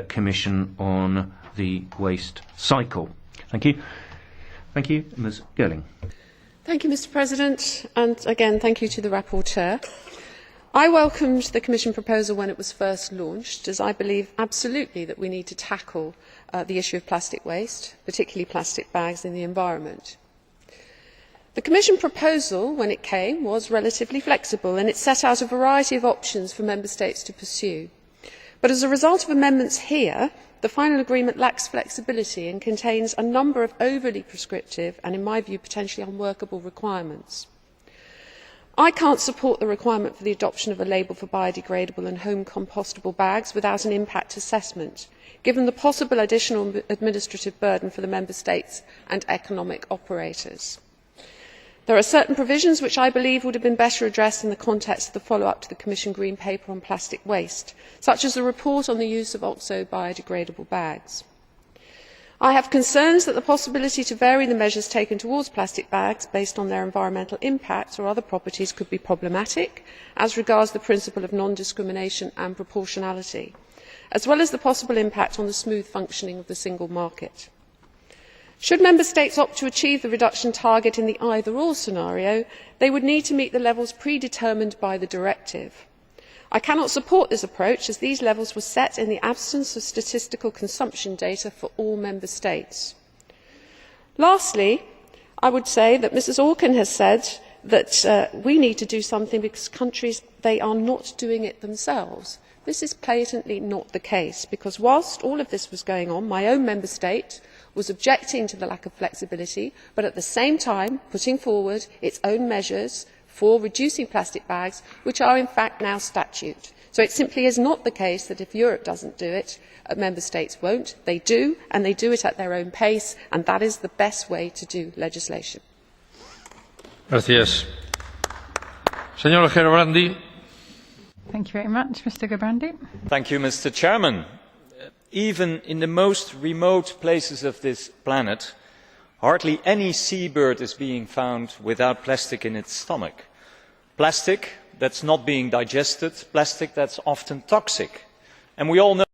Commission on the waste cycle. Thank you. Thank you, Ms. Girling. Thank you, Mr. President, and again thank you to the rapporteur. I welcomed the Commission proposal when it was first launched, as I believe absolutely that we need to tackle the issue of plastic waste, particularly plastic bags, in the environment. The Commission proposal, when it came, was relatively flexible and it set out a variety of options for Member States to pursue. But as a result of amendments here, the final agreement lacks flexibility and contains a number of overly prescriptive and, in my view, potentially unworkable requirements. I cannot support the requirement for the adoption of a label for biodegradable and home compostable bags without an impact assessment, given the possible additional administrative burden for the Member States and economic operators. There are certain provisions which I believe would have been better addressed in the context of the follow up to the Commission Green Paper on plastic waste, such as the report on the use of oxo biodegradable bags. I have concerns that the possibility to vary the measures taken towards plastic bags based on their environmental impact or other properties could be problematic as regards the principle of non discrimination and proportionality, as well as the possible impact on the smooth functioning of the single market. Should Member States opt to achieve the reduction target in the either-or scenario, they would need to meet the levels predetermined by the directive. I cannot support this approach, as these levels were set in the absence of statistical consumption data for all Member States. Lastly, I would say that Mrs Auken has said that we need to do something because countries, they are not doing it themselves. This is patently not the case, because whilst all of this was going on, my own Member State was objecting to the lack of flexibility, but at the same time putting forward its own measures for reducing plastic bags, which are in fact now statute. So it simply is not the case that if Europe does not do it, Member States will not. They do, and they do it at their own pace, and that is the best way to do legislation. Gracias. Señor Gerbrandy. Thank you very much, Mr. Gerbrandy. Thank you, Mr. Chairman. Even in the most remote places of this planet, hardly any seabird is being found without plastic in its stomach. Plastic that is not being digested, plastic that is often toxic. And we all know